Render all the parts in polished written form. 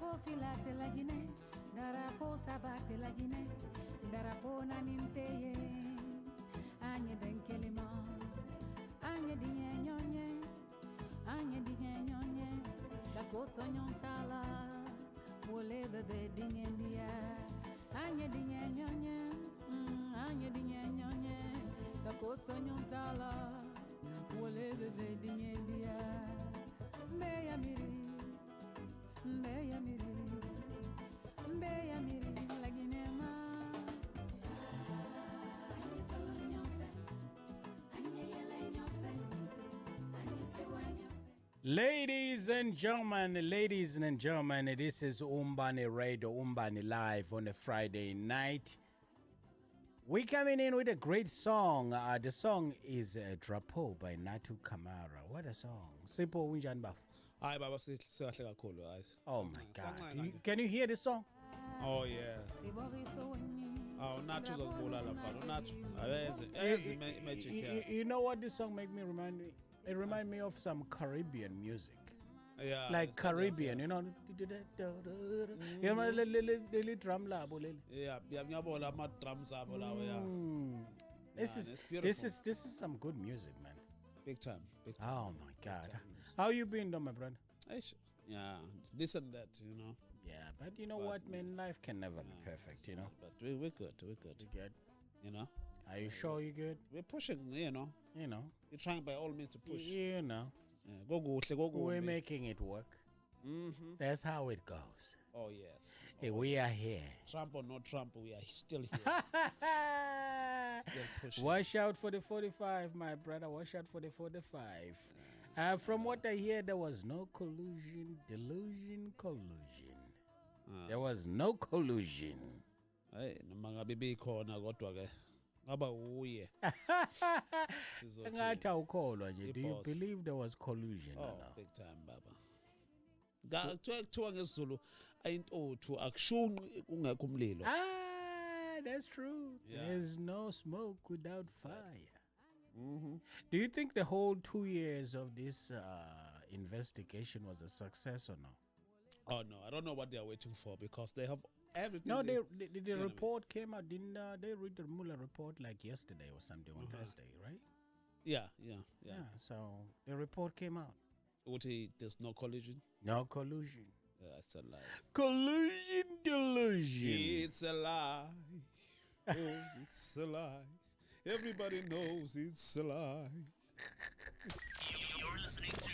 Darapo filate la Guinée, darapo sabate la Guinée, darapo naninteye, anye benkelema, anye dinye nyonye, la koto nyontala, wole bebe dinye dia, anye dinye nyonye, la koto nyontala, wole bebe dinye dia, meya miri. Mbeya miri, la Guinema. Anye tolo nyofe, anye yele nyofe, anye sewa nyofe. Ladies and gentlemen, this is Umbani Radio, Umbani Live on a Friday night. We're coming in with a great song. The song is Drapeau by Natu Kamara. What a song. Sipho unjani bafo? Hayi baba sihle kakhulu hayi. Oh my God. Can you hear the song? Oh yeah. Nathi uzokubulala mfana. Nathi ayenze magic here. You know what this song make me remind me? It remind me of some Caribbean music. Yeah. Like Caribbean, you know. You know the drum labo leli. Yeah, ngiyabona ama drums abo lawo yeah. This is some good music, man. Big time. Oh my God. How you been though, my brother? Yeah, this and that, you know. Yeah, but you know what, man? Life can never be perfect, you know. But we're good. You good? You know. Are you sure you're good? We're pushing, you know. We're trying by all means to push. You know. Yeah, go. We're making it work. Mm-hmm. That's how it goes. Oh yes. Hey, we are here. Trump or no Trump, we are still here. Still pushing. Watch out for the 45, my brother. Watch out for the 45. From what I hear, there was no collusion. There was no collusion. Hey, namanga bibi khona kodwa ke ngaba uye. Ngathi awukholwa nje. Do you believe there was collusion or no? Big time baba. Kuthiwa ngesizulu ayintothu akushunqi kungekho umlilo. That's true. Yeah. There's no smoke without fire. Mm-hmm. Do you think the whole 2 years of this investigation was a success or no? Oh no, I don't know what they are waiting for because they have everything. No, the report came out. Didn't they read the Mueller report like yesterday or something on Thursday, right? Yeah. So the report came out. There's no collusion? No collusion. It's a lie. Collusion, delusion. It's a lie. Oh, it's a lie. Everybody knows it's a lie. You're listening to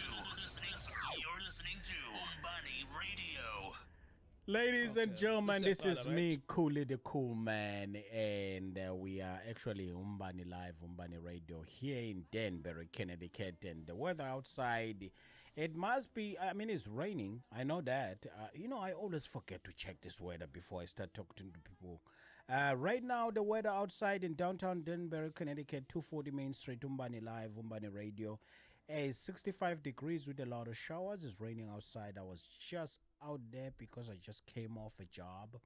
Umbani Radio. Ladies and gentlemen, this is me, Kuli the Cool Man, and we are actually Umbani Live, Umbani Radio here in Danbury, Connecticut, and the weather outside, it must be, it's raining, I know that. I always forget to check this weather before I start talking to people. Right now, the weather outside in downtown Danbury, Connecticut, 240 Main Street, Umbani Live, Umbani Radio, is 65 degrees with a lot of showers. It's raining outside. I was just out there because I just came off a job.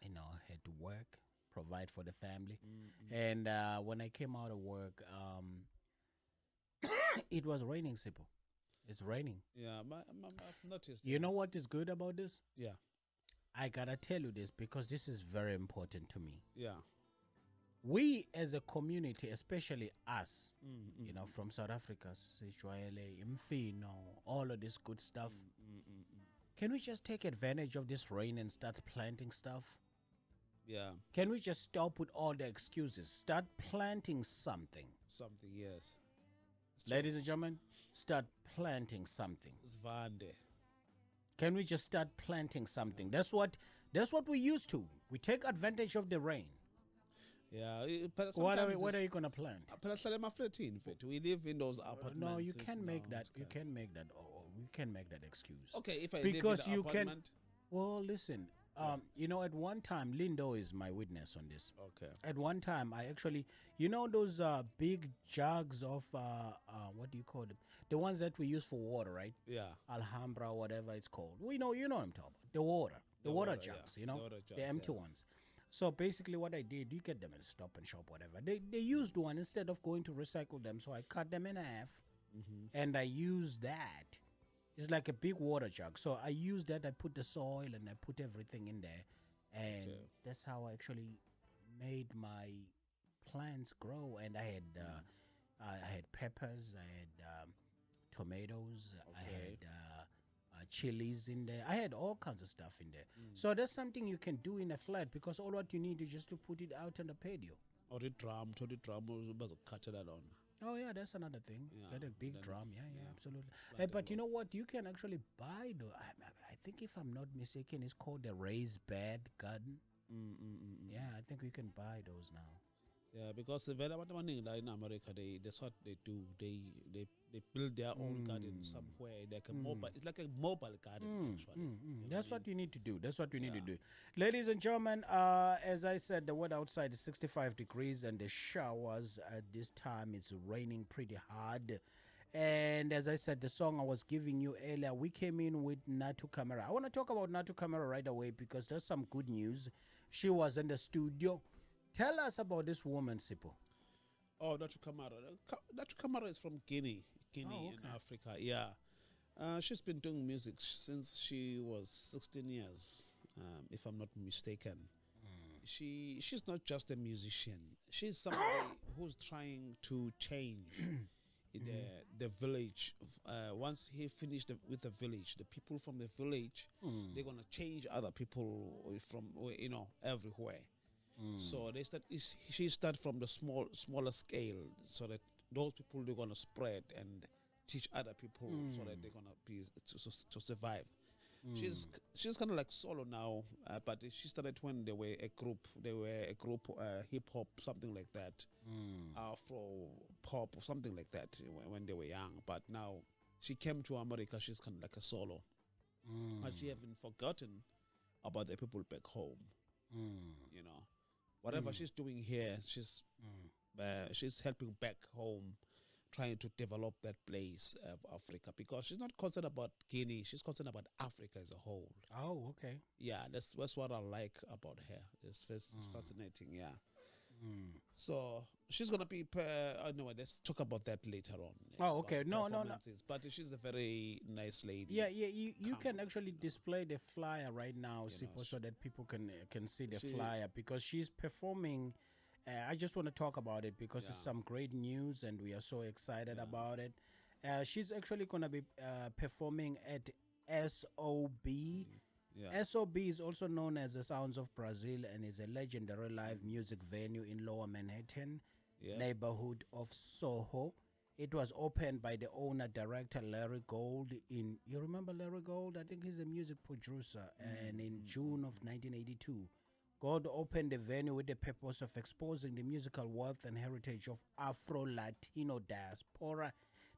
I had to work, provide for the family. Mm-hmm. And when I came out of work, it was raining, Sipho. It's raining. Yeah, I've noticed. You know what is good about this? Yeah. I gotta tell you this because this is very important to me. Yeah. We as a community, especially us, from South Africa, Sitshwaele, Mfino, all of this good stuff. Can we just take advantage of this rain and start planting stuff? Yeah. Can we just stop with all the excuses? Start planting something. Something, yes. Ladies and gentlemen, start planting something. Zvande. Can we just start planting something? That's what we used to. We take advantage of the rain. Yeah. What are you going to plant? We live in those apartments. No, you can't make that. Okay. You can't make that. We can make that excuse. Okay, if I because live in the apartment. Well, listen. At one time, Lindo is my witness on this. Okay. At one time, I actually, those big jugs of what do you call them? The ones that we use for water, right? Yeah. Alhambra, whatever it's called. You know what I'm talking about. The water jugs. Yeah. The empty ones. So basically, what I did, you get them at Stop and Shop, whatever. They used one instead of going to recycle them, so I cut them in half, and I used that It's like a big water jug. So I use that. I put the soil and I put everything in there, and Okay. that's how I actually made my plants grow. And I had peppers, I had tomatoes, I Okay. had chilies in there. I had all kinds of stuff in there. Mm. So that's something you can do in a flat because all what you need is just to put it out on the patio. Or the drum, cut that on. Oh yeah, that's another thing. Yeah, Get a big then- drum. Yeah, yeah, absolutely. plant But you them know what? You can actually buy the. I think if I'm not mistaken, it's called the raised bed garden. Yeah, I think we can buy those now. Yeah, because the very money in America, that's what they do. They build their own garden somewhere, like a mobile. It's like a mobile garden actually. You know That's I what you need to do. That's what you need to Yeah. do. Ladies and gentlemen, as I said, the weather outside is 65 degrees and the showers at this time it's raining pretty hard. And as I said, the song I was giving you earlier, we came in with Natu Camera. I want to talk about Natu Camera right away because there's some good news. She was in the studio. Tell us about this woman, Sipho. Oh, Dr. Kamara. Dr. Kamara is from Guinea Oh, in okay. Africa. Yeah, she's been doing music since she was 16 years, if I'm not mistaken. She's not just a musician. She's somebody who's trying to change the village. Once he finished with the village, the people from the village, they're gonna change other people from everywhere. So she start from the smaller scale, so that those people they're gonna spread and teach other people, so that they're gonna be to survive. She's kind of like solo now, but she started when they were a group. They were a group, hip hop, something like that, Afro pop or something like that when they were young. But now she came to America. She's kind of like a solo, but she haven't forgotten about the people back home. You know, whatever she's doing here, she's helping back home, trying to develop that place of Africa, because she's not concerned about Guinea. She's concerned about Africa as a whole. Oh, okay. Yeah, that's what I like about her. It's fascinating. Yeah. So she's gonna be. Anyway, let's talk about that later on. Oh, okay. about No. performances. But she's a very nice lady. Yeah. You can Come. actually display the flyer right now, You know, Sipho, so that people can see the she- flyer because she's performing. I just want to talk about it because it's Yeah. some great news and we are so excited about it. She's actually going to be performing at SOB. Yeah. SOB is also known as the Sounds of Brazil and is a legendary live music venue in Lower Manhattan, Yeah. neighborhood of Soho. It was opened by the owner director Larry Gold you remember Larry Gold? I think he's a music producer. And in June of 1982, Gold opened the venue with the purpose of exposing the musical wealth and heritage of Afro-Latino diaspora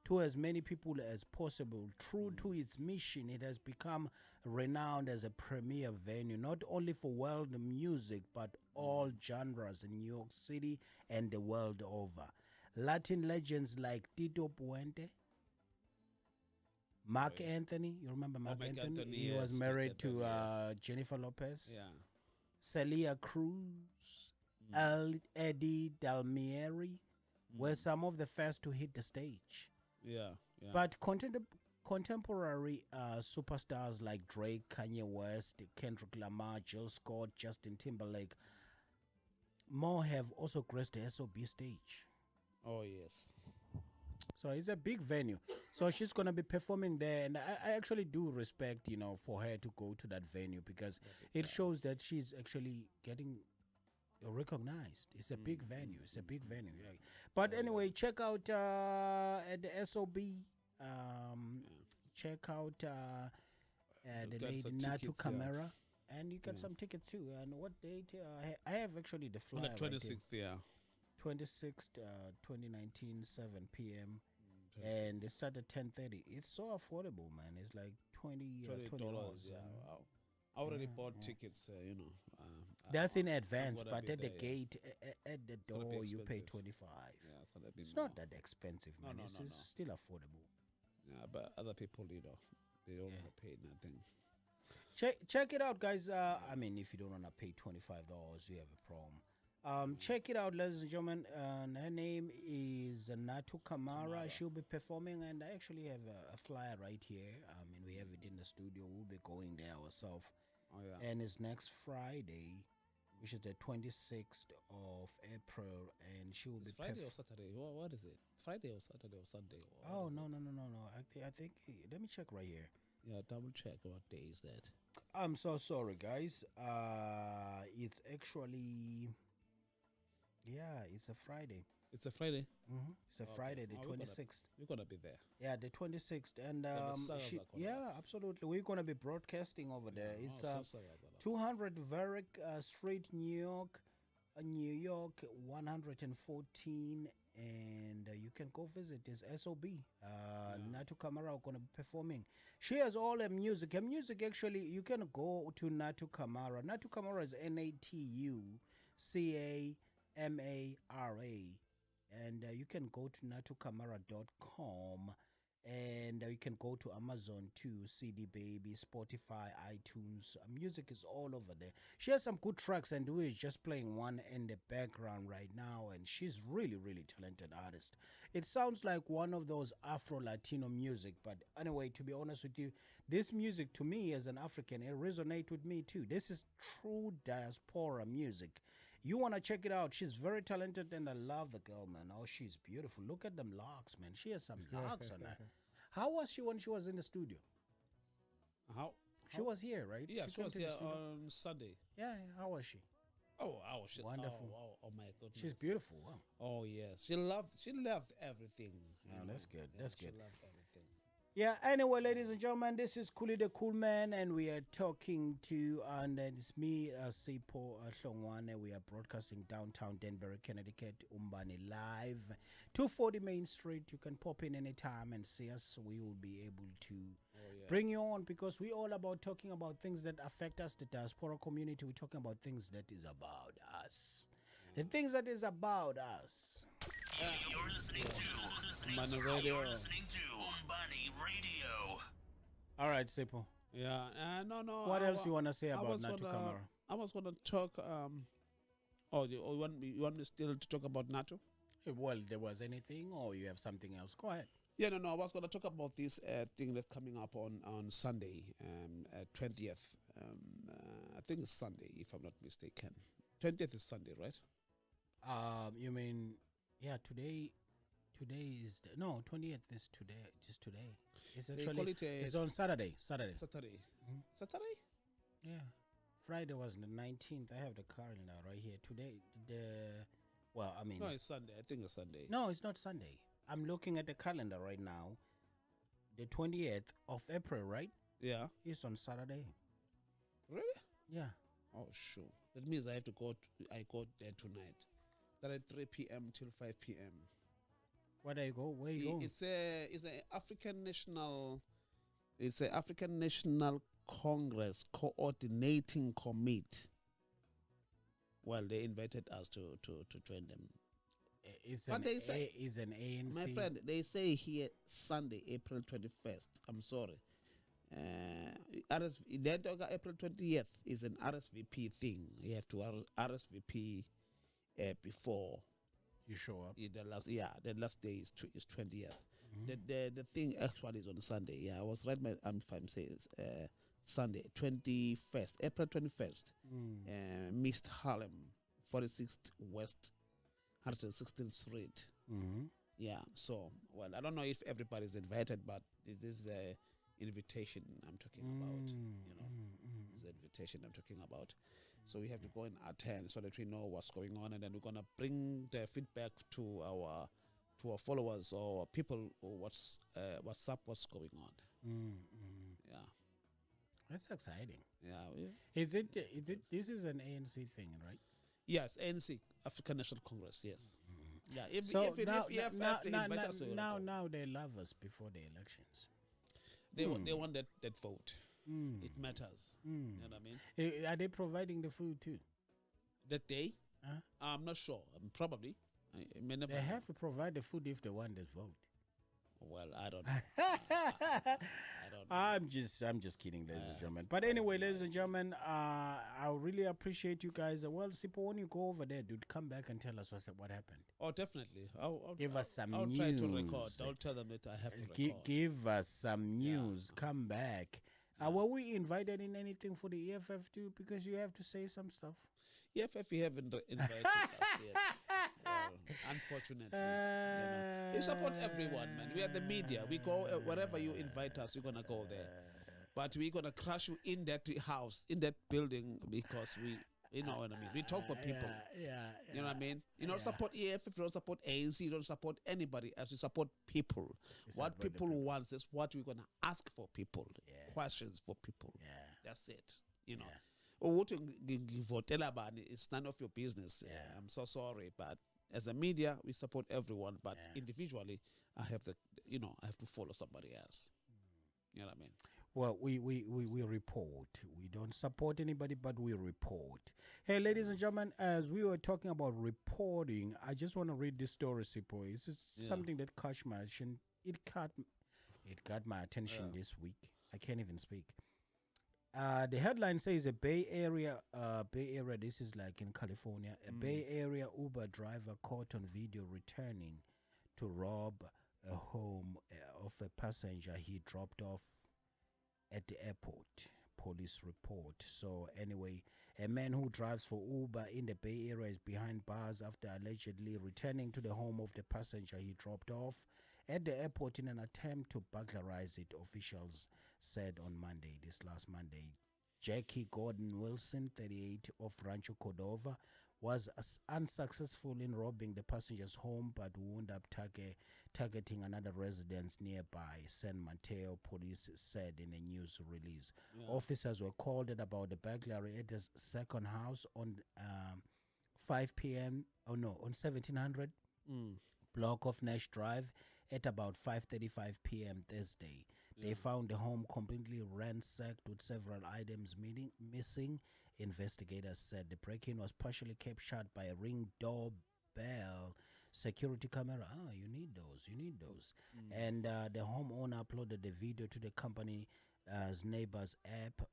to as many people as possible. True to its mission, it has become renowned as a premier venue, not only for world music, but all genres in New York City and the world over. Latin legends like Tito Puente, Mark Anthony, you remember Mark Mark Anthony? Anthony, He was yes, married Mark to Anthony, yeah. Jennifer Lopez. Yeah. Celia Cruz, Eddie Dalmieri were some of the first to hit the stage. Yeah. Yeah. But contemporary superstars like Drake, Kanye West, Kendrick Lamar, Jill Scott, Justin Timberlake, more have also graced the SOB stage. Oh yes. So it's a big venue. So she's going to be performing there. And I actually do respect, for her to go to that venue because it shows that she's actually getting recognized. It's a big venue. It's a big venue. Yeah. But anyway, check out at the SOB. Check out the got lady some Natu tickets, yeah. Camera. And you got some tickets too. And what date? I have actually the On flyer. the right 26th, yeah. 26th, 2019, 7 p.m. And it started at 10:30. It's so affordable, man. It's like $20. Yeah. Wow. I already bought tickets, That's in advance, gonna but be at the there, yeah. gate, at the gonna be door, you pay expensive. 25. Yeah, it's gonna be It's more. not that expensive, No, man. no, It's no, it's no. still affordable. Yeah, but other people, they don't Yeah. wanna pay nothing. Check it out, guys. I mean, if you don't want to pay $25, you have a problem. Check it out, ladies and gentlemen. Her name is Natu Kamara. She'll be performing, and I actually have a flyer right here. studio. We'll be going there ourselves. Oh yeah. And it's next Friday, which is the 26th of April, and she will It's be Friday or Saturday? What is it? Friday or Saturday or Sunday? Or Oh what is no it? no no no no! I think let me check right here. Yeah, double check what day is that. I'm so sorry, guys. It's actually it's a Friday. It's a Friday. It's a Okay. Friday, the Oh, we're gonna- 26th. We're gonna be there. Yeah, the 26th, and the Sagas are gonna yeah, absolutely. We're gonna be broadcasting over there. It's Oh, so sorry. 200 Varick Street, New York 114, and you can go visit this SOB. Natu Kamara are going to be performing. She has all her music. Her music, actually, you can go to Natu Kamara. Natu Kamara is NATUCAMARA, and you can go to natukamara.com. And you can go to Amazon too, CD Baby, Spotify, iTunes. Music is all over there. She has some good tracks, and we is just playing one in the background right now. And she's really, really talented artist. It sounds like one of those Afro-Latino music. But anyway, to be honest with you, this music to me as an African, it resonates with me too. This is true diaspora music. You want to check it out. She's very talented, and I love the girl, man. Oh, she's beautiful. Look at them locks, man. She has some locks on her. How was she when she was in the studio? How? She was here, right? Yeah, she came was to the here studio? on Sunday. Yeah, how was she? Oh, shit. Wonderful. Oh, my goodness. She's beautiful. Wow. Oh yes, she loved everything. you Oh, that's know. good. Yeah, That's she good. loved everything. Yeah, anyway, ladies and gentlemen, this is Kuli the Cool Man, and we are talking to, and it's me, Sipho Hlongwane. We are broadcasting downtown Denver, Connecticut, Umbani live, 240 Main Street. You can pop in anytime and see us. We will be able to bring you on, because we're all about talking about things that affect us, the diaspora community. We're talking about things that is about us. The things that is about us. You're listening to Umbani Radio. You're listening to Umbani Radio. All right, Sipho. Yeah. No. What I else wa- you want to say I about was Natu gonna- Kamara? I was gonna talk. You want me still to talk about NATO? Well, there was anything, or you have something else? Go ahead. Yeah, no. I was gonna talk about this thing that's coming up on Sunday, 20th. I think it's Sunday, if I'm not mistaken. 20th is Sunday, right? You mean, yeah, today is, 20th is today, just today. It's They actually, call it a it's on Saturday. Saturday. Mhm. Saturday? Yeah. Friday was the 19th. I have the calendar right here. Today, No, it's, it's Sunday. I think it's Sunday. no, it's not Sunday. I'm looking at the calendar right now. The 20th of April, right? Yeah. It's on Saturday. Really? Yeah. Oh, sure. That means I have to I go there tonight. That at 3 p.m. till 5 p.m. Where do you go? Where you go? It's a African National Congress coordinating committee. Well, they invited us to join them. It's But an, they say- it's an ANC. My friend, they say here Sunday, April 21st. I'm sorry. April 20th is an RSVP thing. You have to RSVP before You show up. the last day is 20th. Mhm. The thing actually is on Sunday. Yeah, I was right. If I'm saying it's Sunday, 21st, April 21st. East Harlem, 46th West, 116th Street. Mm-hmm. Yeah. So, well, I don't know if everybody's invited, but this is the invitation I'm talking about. You know, this is the invitation I'm talking about. So we have to go and attend so that we know what's going on, and then we're gonna bring the feedback to our followers or people or what's up, what's going on. Yeah. That's exciting. Yeah. Is it? This is an ANC thing, right? Yes, ANC, African National Congress. Yes. Yeah. If So you have to invite us, now they love us before the elections. they want that vote. It matters. You know what I mean? Are they providing the food too? That day, Huh? I'm not sure. Probably. I may not They have to provide the food if they want the vote. Well, I don't know. I don't know. I'm just kidding, ladies and gentlemen. But anyway, ladies and gentlemen, I really appreciate you guys. Well, Sipho, when you go over there, dude, come back and tell us what happened. Oh, definitely. I'll Give us some I'll news. try to record. I'll tell them that I have to record. Give us some news. Come back. Were we invited in anything for the EFF too? Because you have to say some stuff. EFF, you haven't invited us yet. Well, unfortunately, you support everyone, man. We are the media. We go wherever you invite us, we're gonna go there. But we're gonna crush you in that house, in that building, because you know what I mean. We talk for people. You know what I mean? You don't support EFF, you don't support ANC, you don't support anybody else. You support people. What people want is what we're gonna ask for people. Questions for people. That's it. You know. What it's none of your business. I'm so sorry, but as a media, we support everyone. But individually, I have to follow somebody else. You know what I mean? Well, we report. We don't support anybody, but we report. Hey, ladies and gentlemen, as we were talking about reporting, I just want to read this story, Sipho. It's just something that caught my attention. It got my attention this week. I can't even speak. The headline says a Bay Area, this is like in California, a Bay Area Uber driver caught on video returning to rob a home of a passenger he dropped off at the airport, police report. So anyway, a man who drives for Uber in the Bay Area is behind bars after allegedly returning to the home of the passenger he dropped off at the airport in an attempt to burglarize it, officials said on Monday, this last Monday. Jackie Gordon Wilson, 38, of Rancho Cordova, was unsuccessful in robbing the passenger's home but wound up targeting another residence nearby, San Mateo police said in a news release. Officers were called at about the burglary at his second house on 5 p.m. on 1700 block of Nash Drive at about 5:35 p.m. Thursday. They found the home completely ransacked with several items missing. Investigators said the break-in was partially captured by a Ring doorbell security camera. You need those. And the homeowner uploaded the video to the company's neighbors app.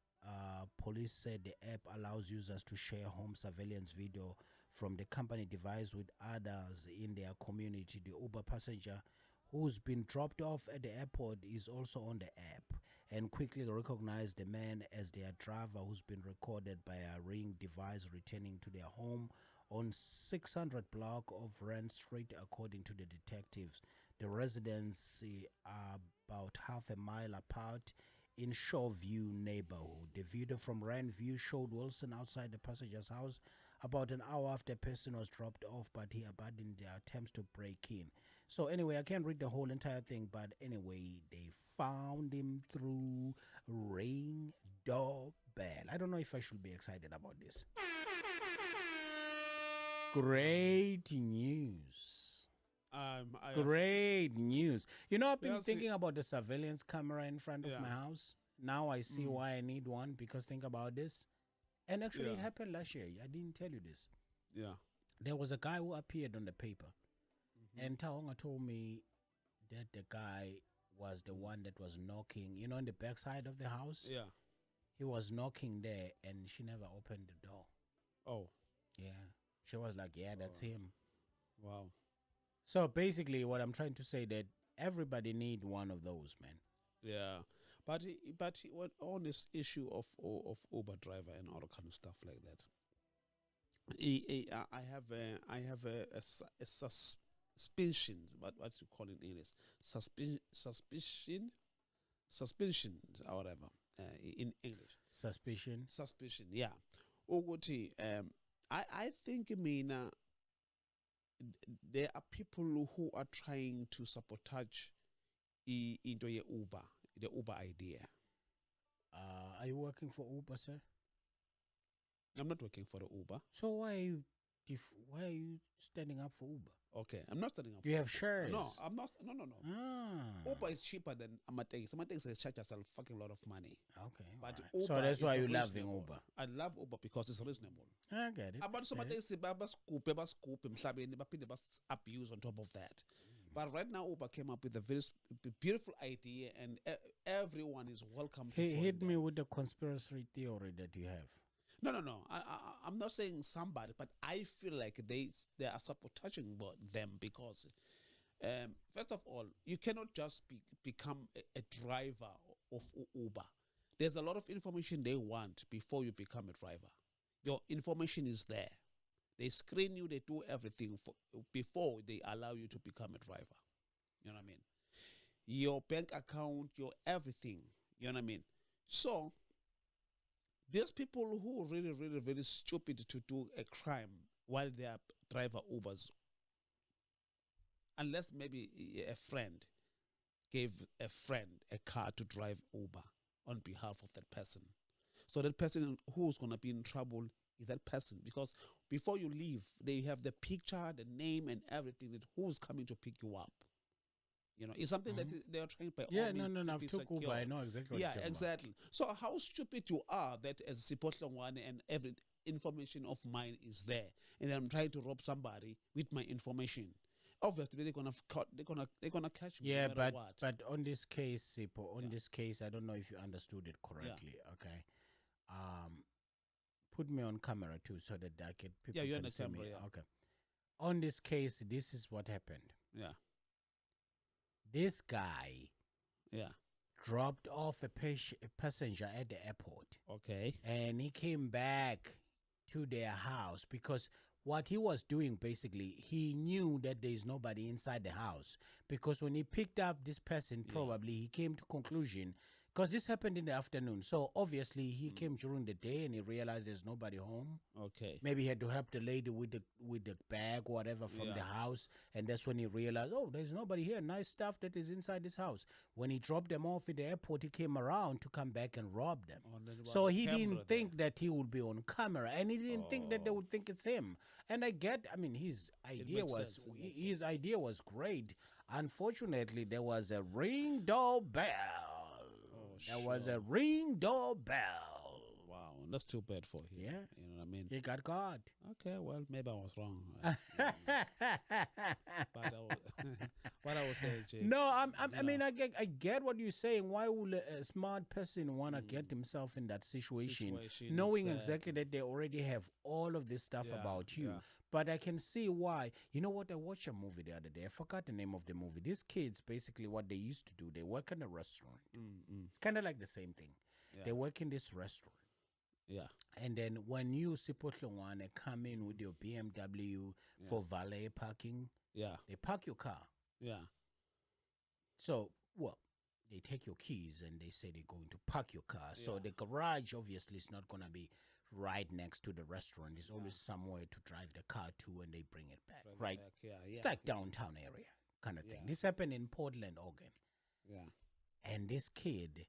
Police said the app allows users to share home surveillance video from the company device with others in their community. The Uber passenger who's been dropped off at the airport is also on the app and quickly recognized the man as their driver, who's been recorded by a Ring device returning to their home on 600 block of Rand Street, according to the detectives. The residences are about half a mile apart in Shoreview neighborhood. The video from Rand View showed Wilson outside the passenger's house about an hour after a person was dropped off, but he abandoned their attempts to break in. So anyway, I can't read the whole entire thing, but anyway, they found him through Ring doorbell. I don't know if I should be excited about this. Great news. Great news. You know, I've been thinking about the surveillance camera in front of my house. Now I see why I need one, because think about this. And actually, it happened last year. I didn't tell you this. Yeah. There was a guy who appeared on the paper. And Taonga told me that the guy was the one that was knocking, you know, in the backside of the house. Yeah. He was knocking there, and she never opened the door. Oh. Yeah. She was like, yeah, that's him. Wow. So basically, what I'm trying to say that everybody need one of those, man. Yeah. But what on this issue of Uber driver and all kind of stuff like that, I have a suspicion, what you call it in English, suspicion or whatever in English. Suspicion, yeah. Ukuthi I think there are people who are trying to sabotage into the Uber idea. Are you working for Uber, sir? I'm not working for the Uber. So why are you standing up for Uber? Okay, I'm not standing up. You have shares? No, I'm not. No. Uber is cheaper than Amadeus. Amadeus has charged us a fucking lot of money. Okay, but right. Uber So that's why you love reasonable. Uber. I love Uber because it's reasonable. I get it. Abantu somateksi bascoop emhlabeni baphinde abuse on top of that. But right now Uber came up with a very beautiful idea, and everyone is welcome to hit me with the conspiracy theory that you have. No. I'm not saying somebody, but I feel like they are sabotaging them because, first of all, you cannot just become a driver of Uber. There's a lot of information they want before you become a driver. Your information is there. They screen you, they do everything before they allow you to become a driver. You know what I mean? Your bank account, your everything. You know what I mean? So, there's people who are really, really, really stupid to do a crime while they are driver Ubers. Unless maybe a friend gave a friend a car to drive Uber on behalf of that person. So that person who's going to be in trouble is that person. Because before you leave, they have the picture, the name, and everything that who's coming to pick you up. You know, it's something that they are trying by Yeah, all means no, to I've be took Uber. secure. I know exactly what Yeah, you're talking exactly. So how stupid you are that as Sipho Hlongwane and every information of mine is there, and I'm trying to rob somebody with my information. Obviously, they're gonna catch me. Yeah, no matter what. but on this case, Sipho, on this case, I don't know if you understood it correctly. Okay, put me on camera too, so that I can people you're can on the see camera. me. Yeah. Okay, on this case, this is what happened. Yeah. This guy Yeah. dropped off a passenger at the airport, Okay. and he came back to their house because what he was doing basically, he knew that there is nobody inside the house, because when he picked up this person, probably he came to conclusion, because this happened in the afternoon, so obviously he came during the day and he realized there's nobody home. Okay. Maybe he had to help the lady with the bag, whatever, from the house, and that's when he realized, oh, there's nobody here. Nice stuff that is inside this house. When he dropped them off at the airport, he came around to come back and rob them. Oh, then it was So a he camera didn't think that he would be on camera, and he didn't think that they would think it's him. And I mean, his idea makes was sense. It makes his idea was great. Unfortunately, there was a ring doorbell. There was a ring doorbell. Wow, that's too bad for him. Yeah. You know what I mean? He got caught. Okay, well, maybe I was wrong. What I was saying, Jay. No, I mean, I get what you're saying. Why would a smart person want to get himself in that situation knowing exactly that they already have all of this stuff about you? But I can see why. You know what? I watched a movie the other day. I forgot the name of the movie. These kids, basically, what they used to do, they work in a restaurant. It's kind of like the same thing. They work in this restaurant. Yeah. And then when you, Sipho Hlongwane, come in with your BMW for valet parking, they park your car. Yeah. So, well, they take your keys and they say they're going to park your car. So the garage obviously is not going to be right next to the restaurant. It's always somewhere to drive the car to, and they bring it back, right? It's like downtown area kind of thing. This happened in Portland, Oregon. Yeah. And this kid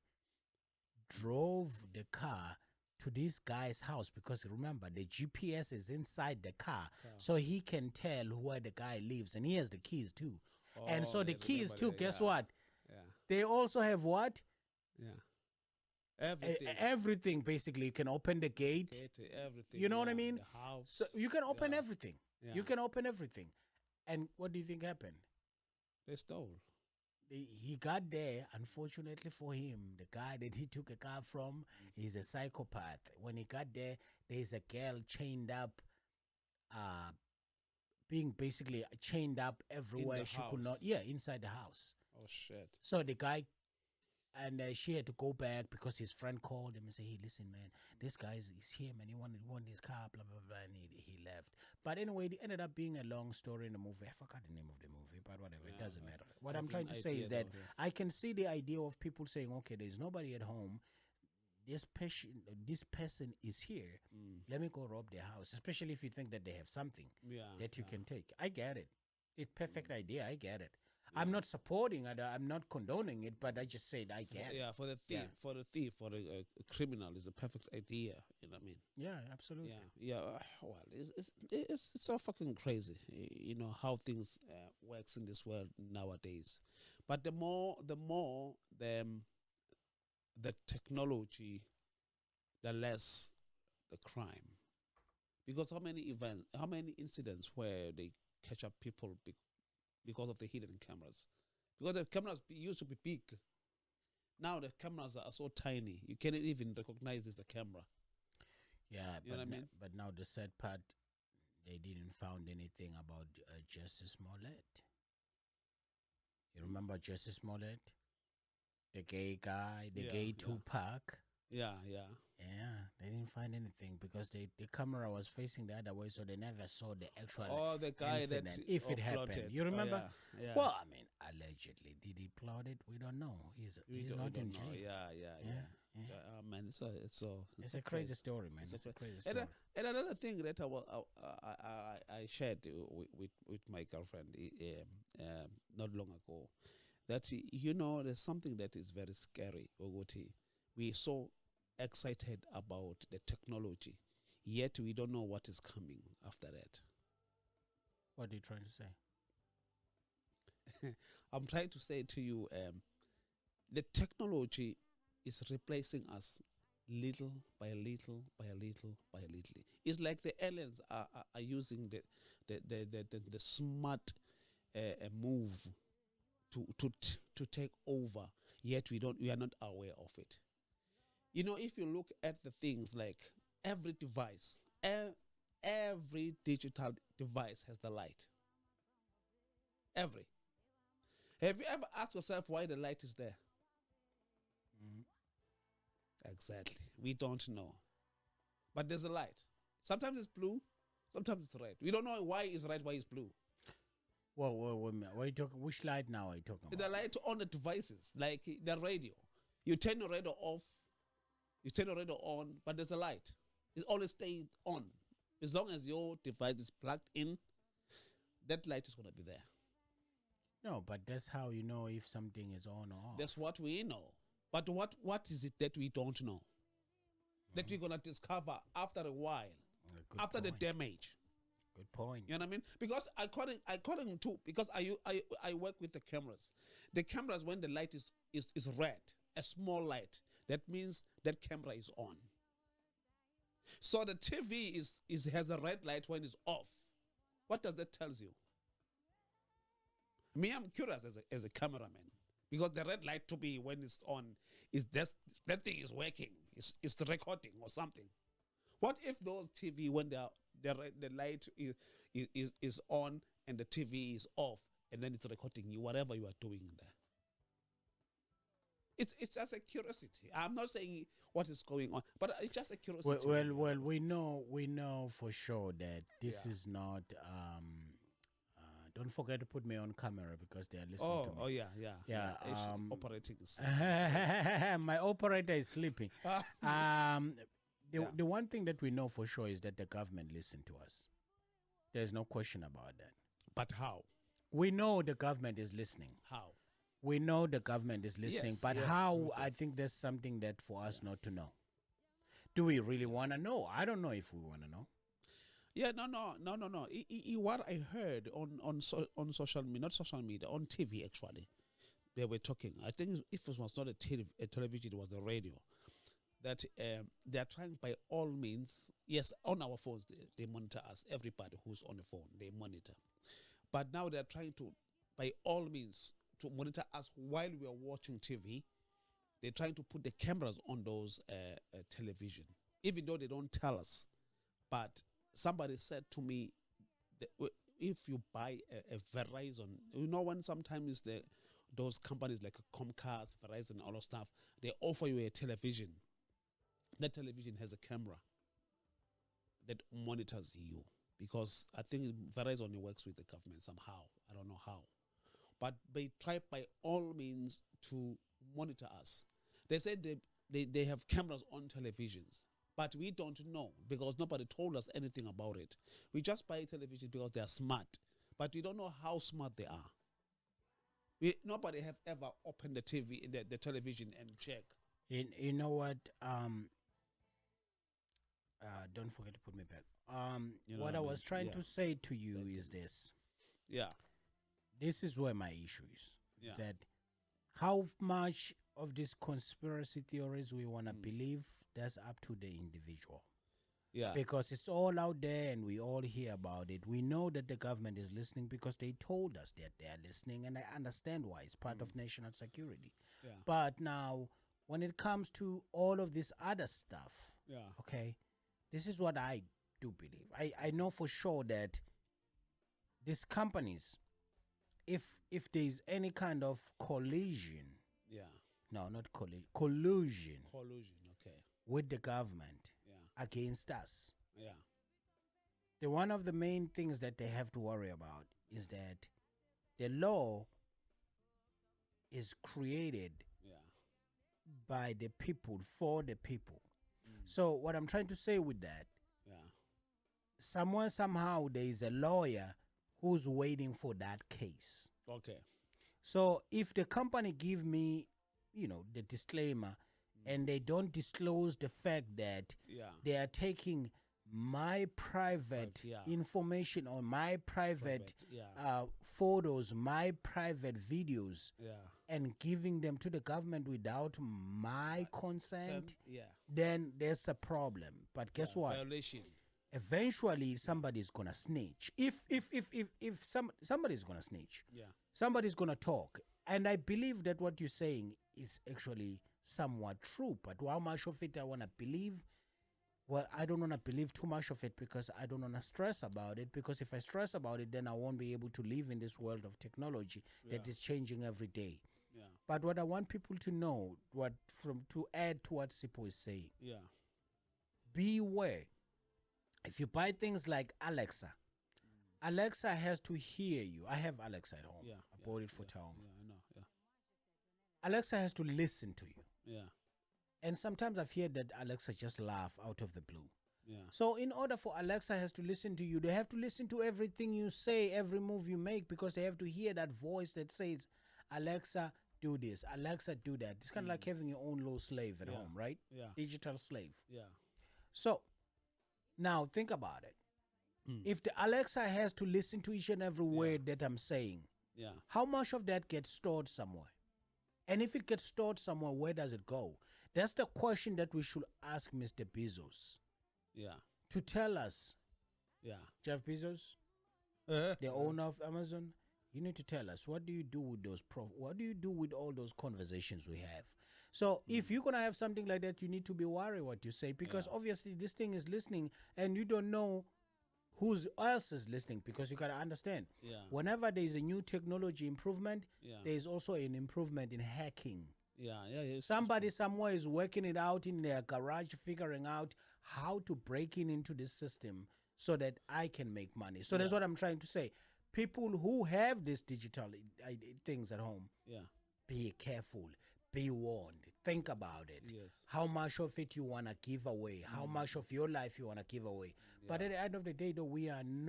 drove the car to this guy's house, because remember, the GPS is inside the car, so he can tell where the guy lives, and he has the keys too. And so the keys too, guess what? Yeah. They also have what? Yeah. Everything. Everything, basically. You can open the gate. Everything. You know what I mean? The house. So you can open everything. Yeah. You can open everything. And what do you think happened? They stole. He got there, unfortunately for him, the guy that he took a car from is a psychopath. When he got there, there's a girl chained up, being basically chained up everywhere. She could not, inside the house. Oh, shit. So the guy, and she had to go back because his friend called him and said, hey, listen, man, this guy is here, man. He wanted his car, blah, blah, blah, and he left. But anyway, it ended up being a long story in the movie. I forgot the name of the movie, but whatever, it doesn't matter. What I'm trying to say is that I can see the idea of people saying, okay, there's nobody at home. This person is here. Let me go rob their house, especially if you think that they have something that you can take. I get it. It's perfect idea. I get it. I'm not supporting it. I'm not condoning it, but I just said I get it. Yeah, for the thief, for the criminal, is a perfect idea. You know what I mean? Yeah, absolutely. Yeah. Well, it's so fucking crazy. You know how things works in this world nowadays. But the more the technology, the less the crime. Because how many incidents where they catch up people because of the hidden cameras? Because the cameras used to be big. Now the cameras are so tiny, you cannot even recognize it's a camera. Yeah, You know what I mean? But now the sad part, they didn't found anything about Justice Smollett. You remember Justice Smollett? The gay guy, the gay Tupac. Yeah. Yeah, they didn't find anything because the camera was facing the other way, so they never saw the actual Oh, the guy incident, that if it happened. plotted. You Oh, remember? yeah. Well, I mean, allegedly, did he plot it? We don't know. He's We not in don't jail. know. Yeah. Yeah. So, man, it's It's so a crazy story, man. It's a crazy story. And another thing that I shared with my girlfriend not long ago, that there's something that is very scary. Ogoti, we're so excited about the technology, yet we don't know what is coming after that. What are you trying to say? I'm trying to say to you, the technology is replacing us little by little by little by little. It's like the aliens are using the smart move to take over, yet we are not aware of it. If you look at the things like every device, every digital device has the light. Every. Have you ever asked yourself why the light is there? Exactly. We don't know. But there's a light. Sometimes it's blue, sometimes it's red. We don't know why it's red, why it's blue. Well, wait a minute. What are you talking? Which light now are you talking about? The light on the devices, like the radio. You turn the radio off, you turn the radio on, but there's a light. It always stays on. As long as your device is plugged in, that light is going to be there. No, but that's how you know if something is on or off. That's what we know. But what is it that we don't know? That we're going to discover after a while, after the damage. Good point. You know what I mean? Because according to, because I work with the cameras. The cameras, when the light is red, a small light, that means that camera is on. So the TV has a red light when it's off. What does that tell you? Me, I'm curious as a cameraman, because the red light to me when it's on is that thing is working. It's the recording or something. What if those TV, when the light is on and the TV is off, and then it's recording you whatever you are doing in there? It's just a curiosity. I'm not saying what is going on, but it's just a curiosity. Well, we know for sure that this is not. Don't forget to put me on camera because they are listening to me. Oh yeah. Operating. My operator is sleeping. The one thing that we know for sure is that the government listened to us. There's no question about that. But how? We know the government is listening. How? We know the government is listening, Yes, but yes, how? I think there's something that for us not to know. Do we really want to know? I don't know if we want to know. Yeah, no. What I heard on social media, not social media, on TV actually, they were talking. I think if it was not a television, it was the radio. That they are trying by all means. Yes, on our phones they monitor us. Everybody who's on the phone they monitor. But now they are trying to, by all means, to monitor us while we are watching TV. They're trying to put the cameras on those television, even though they don't tell us. But somebody said to me, if you buy a Verizon, when sometimes those companies like Comcast, Verizon, all those stuff, they offer you a television. That television has a camera that monitors you, because I think Verizon only works with the government somehow. I don't know how. But they try by all means to monitor us. They said they have cameras on televisions, but we don't know because nobody told us anything about it. We just buy television because they are smart, but we don't know how smart they are. Nobody have ever opened the TV, the television, and check. You know what? Don't forget to put me back. What I was trying to say to you is this. Yeah. This is where my issue is. Yeah. That how much of these conspiracy theories we want to believe, that's up to the individual. Yeah. Because it's all out there and we all hear about it. We know that the government is listening because they told us that they are listening, and I understand why. It's part of national security. Yeah. But now, when it comes to all of this other stuff, okay, this is what I do believe. I know for sure that these companies, if there's any kind of collision, Yeah. no, not collision, collusion, Collusion. Okay. with the government Yeah. against us. Yeah. The one of the main things that they have to worry about is that the law is created Yeah. by the people for the people. Mm. So what I'm trying to say with that, Yeah. somewhere somehow there is a lawyer who's waiting for that case. Okay. So if the company give me, the disclaimer, and they don't disclose the fact that Yeah. they are taking my private yeah. information or my private Yeah. photos, my private videos, Yeah. and giving them to the government without my consent, Yeah. then there's a problem. But guess what? Violation. Eventually, somebody's gonna snitch. If somebody's gonna snitch, Yeah. somebody's gonna talk. And I believe that what you're saying is actually somewhat true. But how much of it I wanna believe? Well, I don't want to believe too much of it because I don't want to stress about it. Because if I stress about it, then I won't be able to live in this world of technology that is changing every day. Yeah. But what I want people to know, to add to what Sipho is saying, Yeah. beware. If you buy things like Alexa, Alexa has to hear you. I have Alexa at home. Yeah. I bought it for Tom. Yeah. I know. Yeah. Alexa has to listen to you. Yeah. And sometimes I've heard that Alexa just laugh out of the blue. Yeah. So in order for Alexa has to listen to you, they have to listen to everything you say, every move you make, because they have to hear that voice that says, Alexa, do this, Alexa, do that. It's kind of like having your own little slave at home, right? Yeah. Digital slave. Yeah. So now think about it. If the Alexa has to listen to each and every word that I'm saying, Yeah. how much of that gets stored somewhere? And if it gets stored somewhere, where does it go? That's the question that we should ask Mr. Bezos Yeah. to tell us. Yeah. Jeff Bezos, the owner of Amazon, you need to tell us, what do you do with those what do you do with all those conversations we have? So if you're going to have something like that, you need to be worried what you say, because obviously this thing is listening and you don't know who else is listening, because you got to understand, whenever there is a new technology improvement, there is also an improvement in hacking. Yeah. Somebody somewhere is working it out in their garage, figuring out how to break into this system so that I can make money. So that's what I'm trying to say. People who have these digital things at home, be careful, be warned, think about it. Yes. How much of it you want to give away, how much of your life you want to give away. But at the end of the day, though, we don't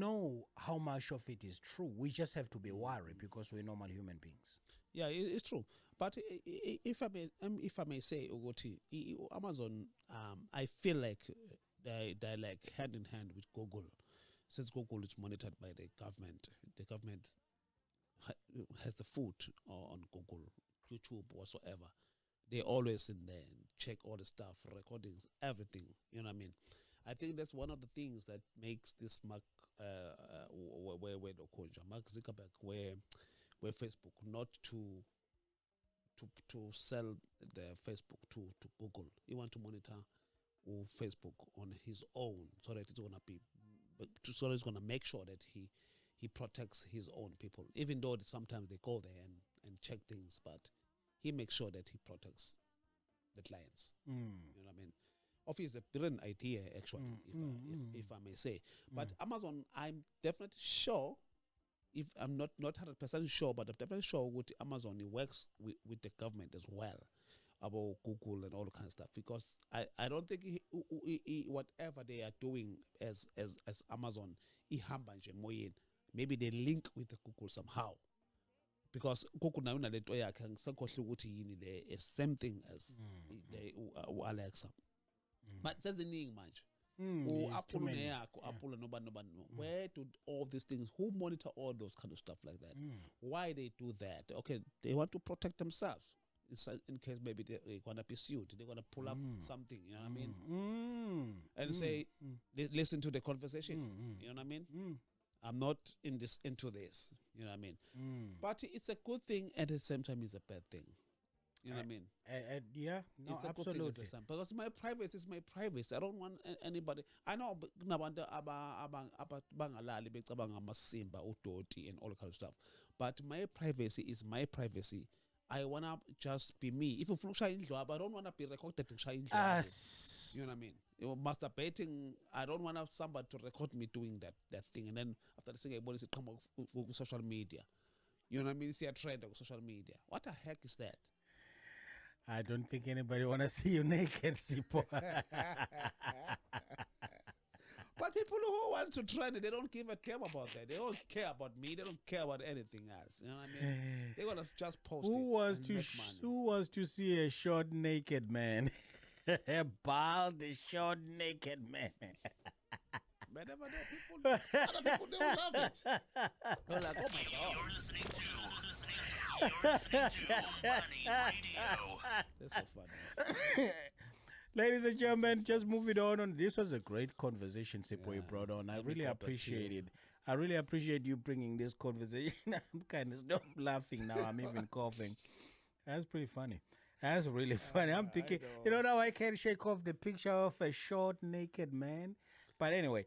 know how much of it is true. We just have to be worried because we're normal human beings. Yeah, it's true. But if I may say, Ogoti, Amazon, I feel like they're like hand in hand with Google, since Google is monitored by the government. The government has the foot on Google, YouTube, whatsoever. They're always in there and check all the stuff, recordings, everything. You know what I mean? I think that's one of the things that makes this Mark Zuckerberg, where Facebook not to sell the Facebook to Google. He want to monitor Facebook on his own, so that it's gonna be, so it's gonna make sure that he protects his own people, even though sometimes they go there and check things, but he makes sure that he protects the clients. You know what I mean? Obviously, it's a brilliant idea, actually, if I may say. But Amazon, I'm definitely sure, if I'm not 100% sure, but I'm definitely sure with Amazon, it works with the government as well, about Google and all the kind of stuff. Because I don't think whatever they are doing as Amazon, maybe they link with the Google somehow. Because Google now le nto yakhe ngisekhohle ukuthi yini le is same thing as Alexa. But seziningi manje. Apple neyakho, Apple nobani. Where do all these things, who monitor all those kind of stuff like that? Why they do that? Okay, they want to protect themselves. In case maybe they're going to be sued, they're going to pull up something, you know what I mean? And say, listen to the conversation, you know what I mean? I'm not into this, you know what I mean? But it's a good thing, and at the same time, it's a bad thing. You know what I mean? Yeah, no, it's a absolutely. good thing at the same, because my privacy is my privacy. I don't want anybody. I know kunabantu bangalali becabanga amasimba udoti and all kind of stuff. But my privacy is my privacy. I wanna just be me. If you ukushaya indlwabu, I don't wanna be recorded ukushaya indlwabu. You know what I mean? You know, masturbating, I don't want somebody to record me doing that thing. And then after the singing, everybody come on social media. You know what I mean? See a trend on social media. What the heck is that? I don't think anybody want to see you naked, Sipho. But people who want to trend it, they don't give a care about that. They don't care about me. They don't care about anything else. You know what I mean? They're gonna just post it. Who wants to see a short naked man? A bald, short naked man. But never know, other people, they will love it. They're like, oh my God. You're listening to Umbani Radio. That's so funny. Ladies and gentlemen, just moving on. This was a great conversation, Sipho, you brought on. I really appreciate it. I really appreciate you bringing this conversation. I'm kind of stop laughing now. I'm even coughing. That's pretty funny. That's really funny. I'm thinking, now I can't shake off the picture of a short, naked man. But anyway,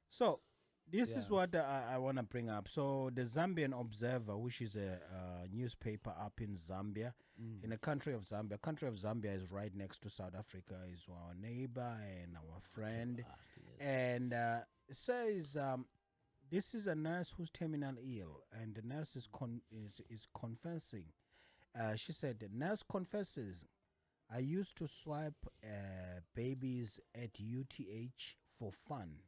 so this is what I want to bring up. So the Zambian Observer, which is a newspaper up in Zambia, in the country of Zambia. Country of Zambia is right next to South Africa, is our neighbor and our friend. And it says this is a nurse who's terminally ill, and the nurse is confessing. She said, the nurse confesses, I used to swipe babies at UTH for fun.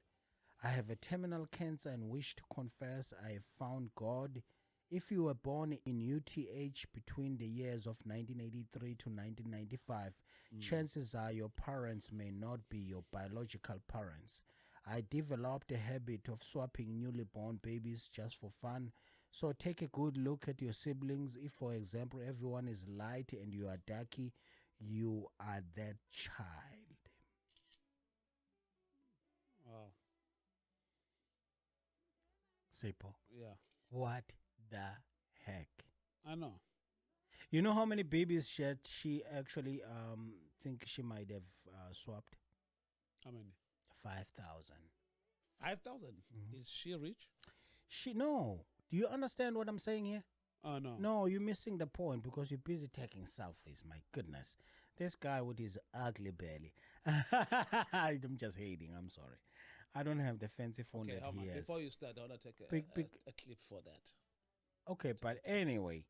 I have a terminal cancer and wish to confess I have found God. If you were born in UTH between the years of 1983 to 1995, chances are your parents may not be your biological parents. I developed a habit of swapping newly born babies just for fun. So take a good look at your siblings. If, for example, everyone is light and you are darky, you are that child. Wow. Sipho, Yeah. what the heck? I know. You know how many babies she actually think she might have swapped? How many? 5,000. 5,000? Is she rich? No. Do you understand what I'm saying here? Oh, no. No, you're missing the point because you're busy taking selfies. My goodness. This guy with his ugly belly. I'm just hating. I'm sorry. I don't have the fancy phone Okay, that he has. before you start, I want to take a clip for that. Okay, but anyway.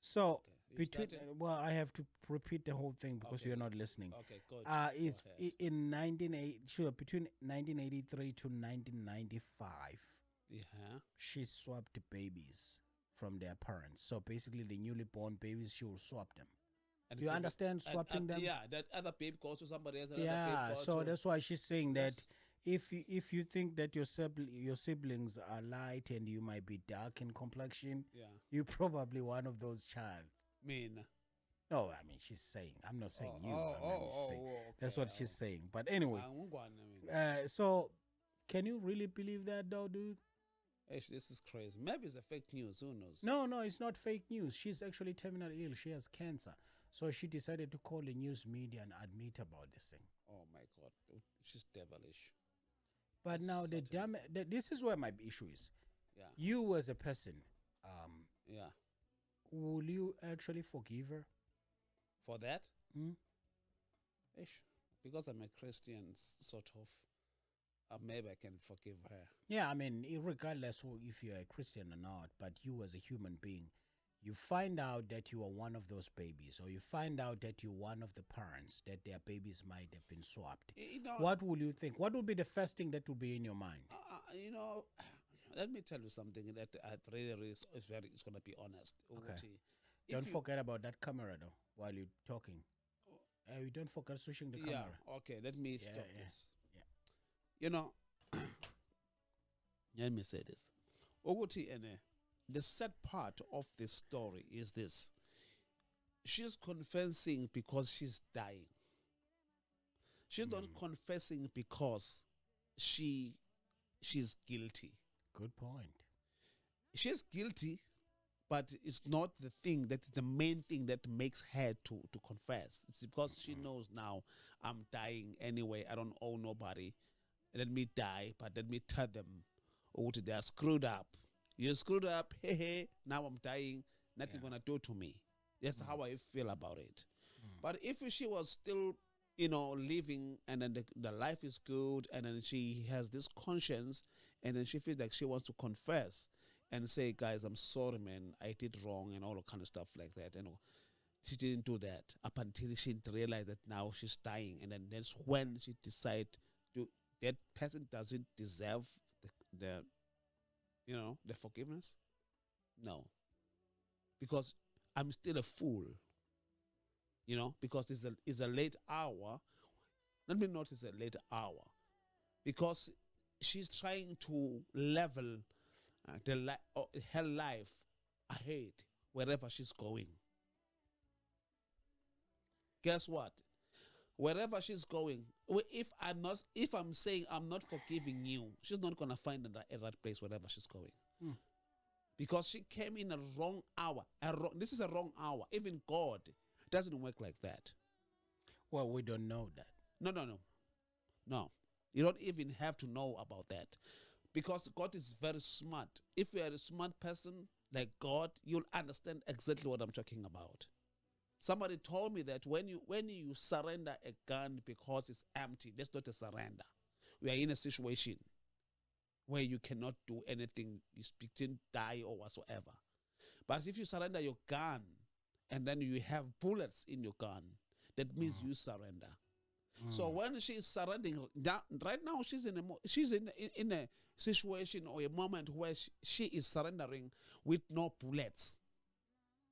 So, You between, started? well, I have to repeat the whole thing because Okay. you're not listening. Okay, good. It's Go ahead. in between 1983 to 1995. Yeah. She swapped babies from their parents. So basically, the newly born babies, she will swap them. And Do you if understand swapping them? Yeah, that other babe goes to somebody else. And Yeah, other babe goes so to, that's why she's saying that Yes. if you think that your siblings are light and you might be dark in complexion, Yeah. you're probably one of those child. Mean. No, I mean she's saying. I'm not saying you. That's okay. what she's saying. But anyway, I mean, so can you really believe that, though, dude? this is crazy. Maybe it's a fake news. Who knows? No, it's not fake news. She's actually terminally ill. She has cancer. So she decided to call the news media and admit about this thing. Oh my God, she's devilish. But now this is where my issue is. Yeah. You as a person, Yeah. will you actually forgive her? For that, Hmm? because I'm a Christian, sort of. Maybe I can forgive her. Yeah, I mean, regardless if you're a Christian or not, but you as a human being, you find out that you are one of those babies, or you find out that you're one of the parents, that their babies might have been swapped. You know, What will you think? What would be the first thing that would be in your mind? let me tell you something that I really is it's gonna be honest. Okay. Ukuthi, Don't if you- forget about that camera, though, while you're talking. You don't forget switching the Yeah. camera. Okay. Let me Yeah, stop yeah, this. yeah. You know, let me say this. Ukuthi the sad part of this story is this. She's confessing because she's dying. She's not confessing because she's guilty. Good point. She's guilty, but it's not the main thing that makes her to confess. It's because she knows now I'm dying anyway. I don't owe nobody. Let me die, but let me tell them, oh, they are screwed up. You screwed up. Hey, hey. Now I'm dying. Nothing gonna do to me. That's how I feel about it. But if she was still, living, and then the life is good, and then she has this conscience, and then she feels like she wants to confess and say, guys, I'm sorry, man, I did wrong, and all the kind of stuff like that. She didn't do that up until she realized that now she's dying, and then that's when she decided to that person doesn't deserve the the forgiveness. No, because I'm still a fool. Because it's a late hour. Let me notice a late hour, because she's trying to level her life ahead wherever she's going. Guess what? Wherever she's going, if I'm saying I'm not forgiving you, she's not gonna find a right place wherever she's going. Because she came in a wrong hour. This is a wrong hour. Even God doesn't work like that. Well, we don't know that. No. You don't even have to know about that, because God is very smart. If you are a smart person like God, you'll understand exactly what I'm talking about. Somebody told me that when you surrender a gun because it's empty, that's not a surrender. We are in a situation where you cannot do anything. You can die or whatsoever. But if you surrender your gun and then you have bullets in your gun, that means you surrender. So when she's surrendering, right now she's in a situation or a moment where she is surrendering with no bullets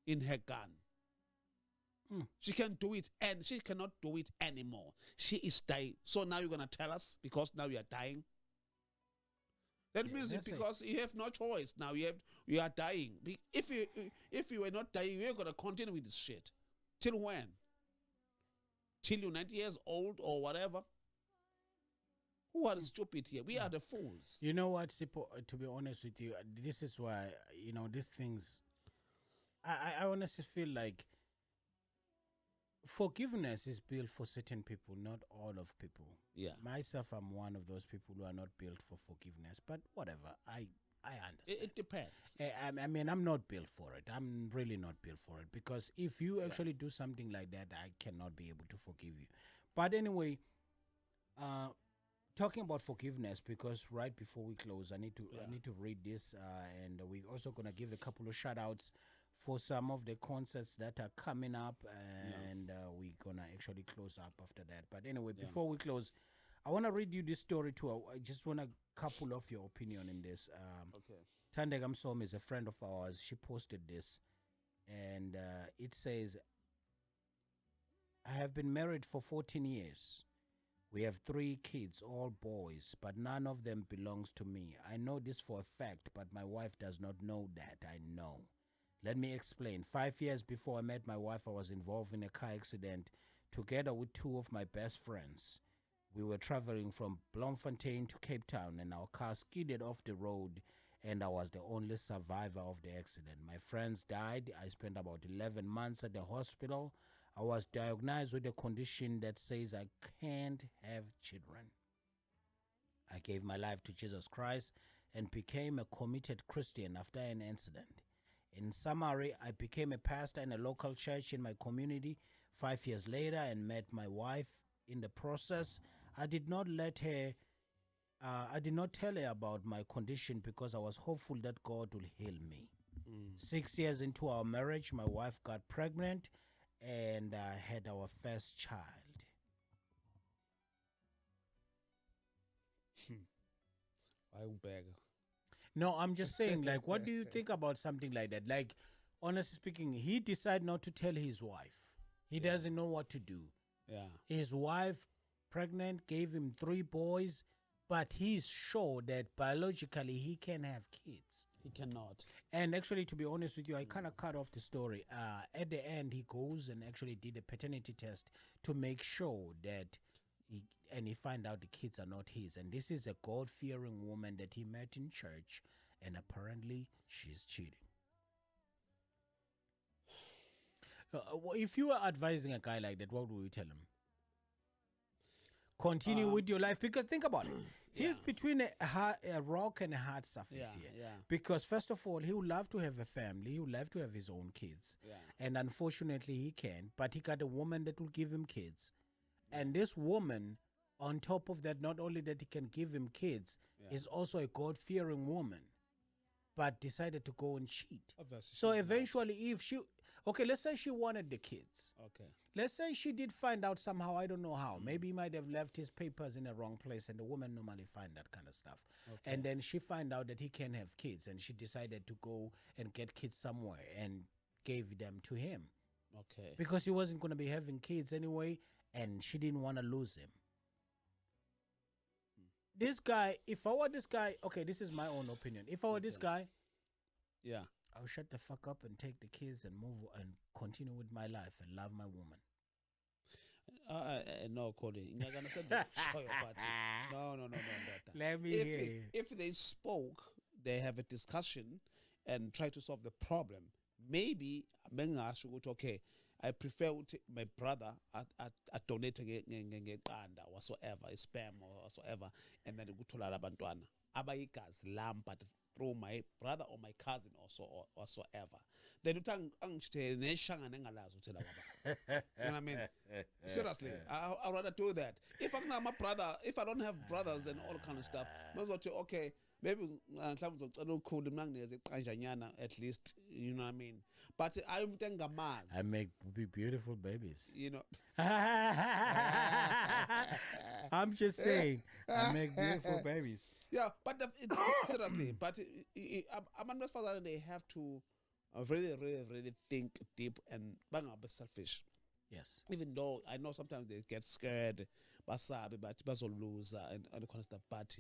in her gun. She can do it, and she cannot do it anymore. She is dying. So now you're gonna tell us because now you are dying. That means because you have no choice. Now you are dying. If you were not dying, you're gonna continue with this shit. Till when? Till you're 90 years old or whatever? Who are stupid here? We are the fools. You know what, Sipho, to be honest with you, this is why, these things, I honestly feel like forgiveness is built for certain people, not all of people. Yeah. Myself, I'm one of those people who are not built for forgiveness, but whatever. I understand. It depends. I mean, I'm not built for it. I'm really not built for it, because if you actually do something like that, I cannot be able to forgive you. But anyway, talking about forgiveness, because right before we close, I need to read this, and we're also gonna give a couple of shout outs for some of the concerts that are coming up, and we're gonna actually close up after that. But anyway, before we close, I want to read you this story too. I just want a couple of your opinion in this. Okay. Tandegam Som is a friend of ours. She posted this, and it says, I have been married for 14 years. We have 3 kids, all boys, but none of them belongs to me. I know this for a fact, but my wife does not know that. I know. Let me explain. 5 years before I met my wife, I was involved in a car accident together with 2 of my best friends. We were traveling from Bloemfontein to Cape Town, and our car skidded off the road, and I was the only survivor of the accident. My friends died. I spent about 11 months at the hospital. I was diagnosed with a condition that says I can't have children. I gave my life to Jesus Christ and became a committed Christian after an incident. In summary, I became a pastor in a local church in my community 5 years later and met my wife. In the process, I did not tell her about my condition because I was hopeful that God will heal me. 6 years into our marriage, my wife got pregnant and had our first child. No, I'm just saying, like, what do you think about something like that? Like, honestly speaking, he decided not to tell his wife. He doesn't know what to do. Yeah. His wife, pregnant, gave him 3 boys, but he's sure that biologically he can have kids. He cannot. And actually, to be honest with you, I kind of cut off the story. At the end, he goes and actually did a paternity test to make sure that he find out the kids are not his. And this is a God-fearing woman that he met in church, and apparently she's cheating. If you were advising a guy like that, what would you tell him? Continue with your life, because think about it. He's Yeah. between a rock and a hard surface Yeah, here. yeah. Because first of all, he would love to have a family. He would love to have his own kids. Yeah. And unfortunately, he can't. But he got a woman that will give him kids. And this woman, on top of that, not only that he can give him kids, Yeah. is also a God-fearing woman. But decided to go and cheat. Obviously, So she's not. eventually, if she... Okay, let's say she wanted the kids. Okay. Let's say she did find out somehow, I don't know how. Maybe he might have left his papers in the wrong place, and the woman normally find that kind of stuff. Okay. And then she find out that he can have kids, and she decided to go and get kids somewhere and gave them to him Okay. because he wasn't going to be having kids anyway, and she didn't want to lose him. This guy, if I were this guy, okay, this is my own opinion. If I were this Okay. guy, Yeah. I'll shut the fuck up and take the kids and move and continue with my life and love my woman. No, Kuli. You're gonna say the show your party. No, daughter. Let me If hear it- you. if they spoke, they have a discussion and try to solve the problem. Maybe menga should okay. I prefer my brother at donate ngeqanda whatsoever, spam or whatsoever, and then ukuthola abantwana abayigazi lam, but through my brother or my cousin also or whatsoever. Then uthi angishithele neshangane engalazi ukuthi la kwaba. You know what I mean? Seriously, I'd rather do that. If I'm not my brother, if I don't have brothers and all kind of stuff, might as well say, okay, maybe mhlawumbe uzocela ukhulu mina nginikeze iqanjanyana at least, you know what I mean? But I'm engamazi, I make beautiful babies. you know. I'm just saying, I make beautiful babies. Yeah, but seriously, but I'm not father. They have to really think deep and bangabe selfish. Yes. Even though I know sometimes they get scared, basabi, but bazoluza and all the kind of stuff. But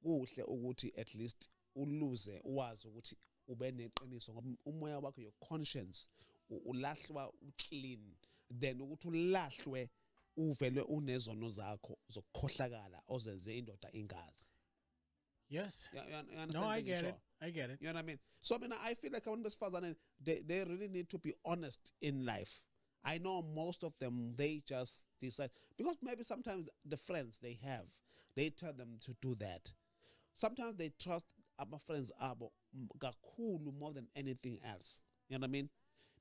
kuhle ukuthi at least uluze uwazi ukuthi ube neqiniso ngoba umoya wakho, your conscience ulahlwa uclean, then ukuthi ulahlwe uvele unezono zakho zokukhohlakala ozenze indoda ingazi. Yes. You understand No, I what get you're it. I get it. You know what I mean? So I mean, I feel like as far as they really need to be honest in life. I know most of them, they just decide because maybe sometimes the friends they have, they tell them to do that. Sometimes they trust our friends abo kakhulu more than anything else. You know what I mean?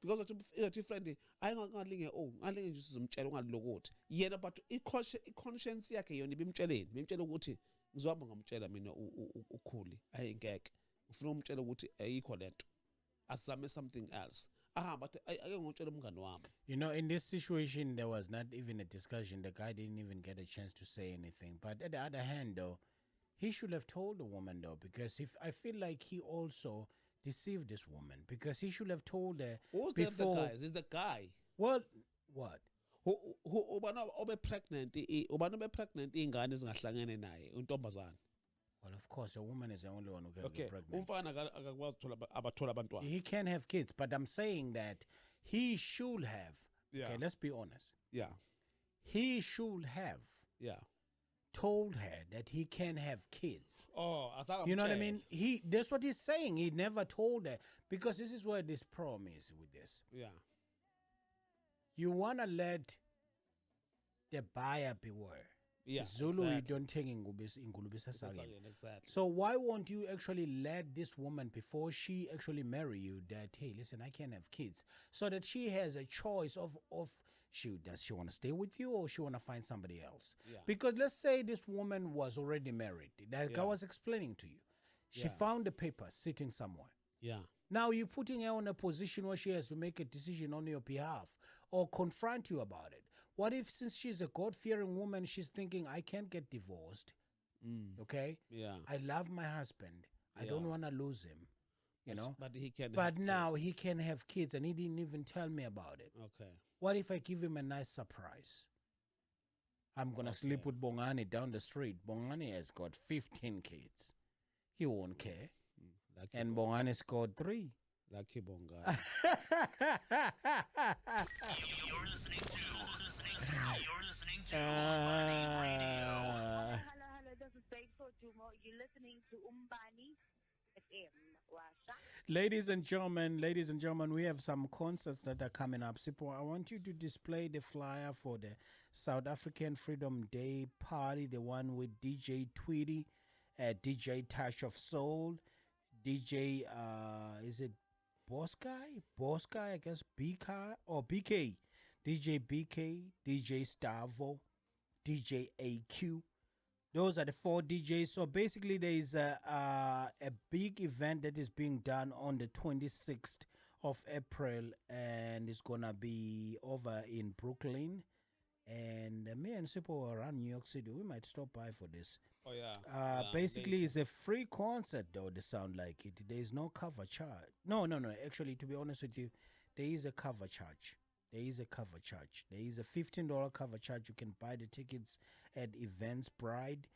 Because it's friendly, I ngalinge ngalinge nje sizomtshela ungalokuthi yena, but i-conscience yakhe yona bimtshela ukuthi ngizohamba ngamtshela mina ukhuli ayingeke ufuna umtshela ukuthi ayikho lento asizame something else. But ake ngitshela umngani wami. You know, in this situation, there was not even a discussion. The guy didn't even get a chance to say anything. But at the other hand, though, he should have told the woman, though, because if I feel like he also deceived this woman, because he should have told her Who's before. the guy? Is the guy Well, what? who ubana obe pregnant ingane ezingahlangene naye untombazana. Well, of course, a woman is the only one who can Okay, get pregnant. umfana akakwazi abathola abantwana. He can have kids, but I'm saying that he should have. Yeah. Okay, let's be honest. Yeah, He should have yeah. told her that he can have kids. Oh, You know what I mean? That's what he's saying. He never told her, because this is where this problem is with this. Yeah, You want to let the buyer beware. yeah. Zulu, you exactly. don't take ingulubisa Exactly. So why won't you actually let this woman, before she actually marry you, that, hey, listen, I can have kids, so that she has a choice of does she want to stay with you or she want to find somebody else? Yeah. Because let's say this woman was already married. Like I Yeah. was explaining to you. She Yeah. found the paper sitting somewhere. Yeah, Now you're putting her in a position where she has to make a decision on your behalf or confront you about it. What if, since she's a God-fearing woman, she's thinking, I can't get divorced, okay? yeah. I love my husband. I don't Yeah. want to lose him, you know? But he can. But have now kids. he can have kids and he didn't even tell me about it. Okay. What if I give him a nice surprise? I'm going to sleep Okay. with Bongani down the street. Bongani has got 15 kids. He won't care. Lucky And Bongani's got 3. Lucky Bonga. You're listening to Umbani Radio. Hello, this is Sipho. You're listening to Umbani. It's Ladies and gentlemen, we have some concerts that are coming up. Sipho, I want you to display the flyer for the South African Freedom Day party, the one with DJ Tweety, DJ Touch of Soul, DJ, is it Boss Guy? Boss Guy, I guess, BK, or BK, DJ BK, DJ Stavo, DJ AQ. Those are the 4 DJs. So basically, there is a big event that is being done on the 26th of April, and it's gonna be over in Brooklyn. And me and Sipho are around New York City. We might stop by for this. Oh yeah. Basically, it's a free concert, though. They sound like it. There is no cover charge. No. Actually, to be honest with you, there is a cover charge. There is a $15 cover charge. You can buy the tickets at Eventbrite,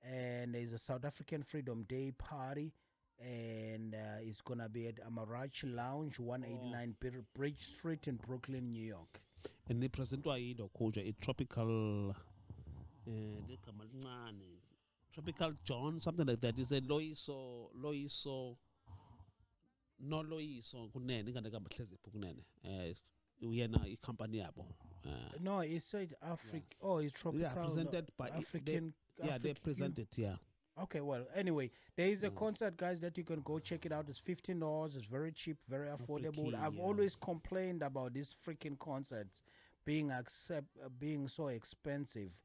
and there's a South African Freedom Day party, and it's gonna be at Amarachi Lounge, 189 Bridge Street in Brooklyn, New York. And they present a tropical, tropical John, something like that. Is a Loiso, no Loiso, kunene ngane kamba hlezi kunene. Uyena company yabo. No, it's said Africa. Oh, it's tropical. Yeah, presented by African. They presented. Yeah. Okay, well, anyway, there is a concert, guys, that you can go check it out. It's $15. It's very cheap, very affordable. I've always complained about these freaking concerts being so expensive.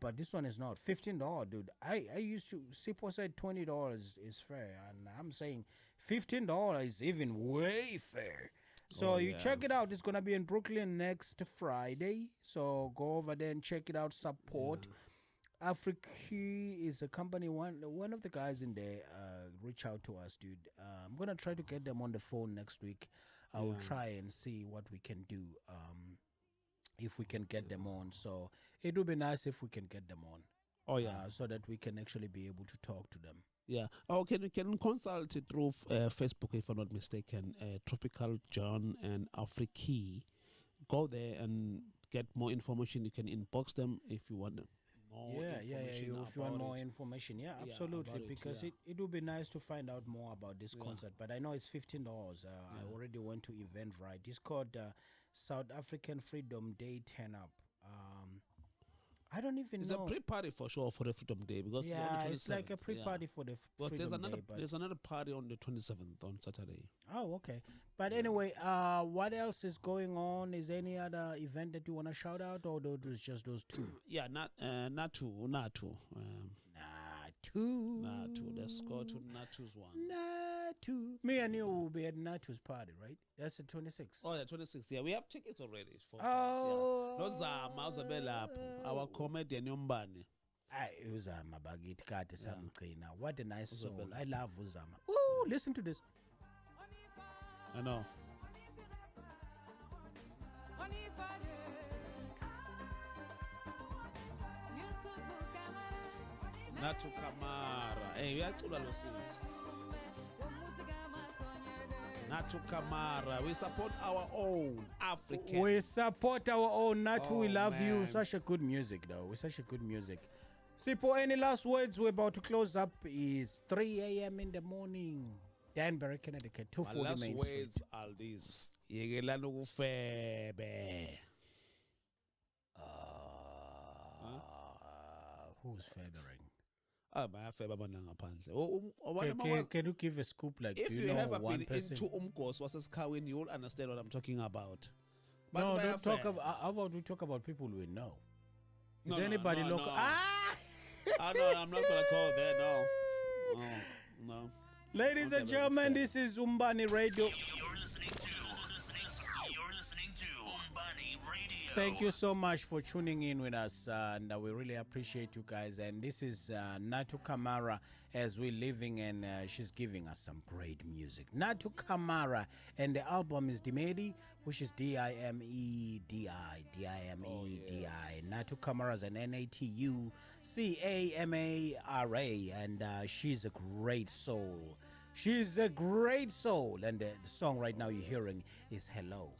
But this one is not $15, dude. I used to. Sipho said $20 is fair, and I'm saying $15 is even way fair. So you check it out. It's gonna be in Brooklyn next Friday. So go over there and check it out. Support. Africa is a company. One of the guys in there reach out to us, dude. I'm gonna try to get them on the phone next week. I will try and see what we can do. If we can get them on. So it would be nice if we can get them on. Oh yeah. So that we can actually be able to talk to them. Yeah. Oh, can consult it through Facebook, if I'm not mistaken. Tropical John and Afriki. Go there and get more information. You can inbox them if you want more information. If you want more information, absolutely. Because it would be nice to find out more about this concert. But I know it's $15. I already went to Eventbrite. It's called South African Freedom Day Turn Up. I don't even know. It's a pre-party for sure for the Freedom Day, because it's like a pre-party for the Freedom Day. There's another party on the 27th on Saturday. Oh, okay. But anyway, what else is going on? Is there any other event that you want to shout out, or those just those 2? Yeah, Natu. Natu. Let's go to Natu's one. Natu. Me and you will be at Natu's party, right? That's the 26th. Oh, yeah, 26th. Yeah, we have tickets already. For our comedian Umbani. Uzama bagit kade samqina. What a nice soul. I love Uzama. Ooh, listen to this. I know. Natu Kamara. Hey, we are to the Losins. Natu Kamara. We support our own African. We support our own Natu. We love you. Such a good music, though. Such a good music. Sipho, any last words? We're about to close up. It's 3 a.m. in the morning. Danbury, Connecticut. 240 Main Street. Words are these. Yegelana ufebe. Who's favoring? Can you give a scoop? Like, if do you know have one been person? into Umkos versus Kawin, you will understand what I'm talking about. But No, don't talk about. How about we talk about people we know? Is there anybody local? No. No, I'm not gonna call there. No. Ladies and gentlemen, this is Umbani Radio. You're listening to Umbani Radio. Thank you so much for tuning in with us, and we really appreciate you guys. And this is Natu Kamara as we're living, and she's giving us some great music. Natu Kamara, and the album is Dimedi, which is Dimedi. Natu Kamara is an NATUCAMARA, and she's a great soul. She's a great soul, and the song right now you're hearing is Hello.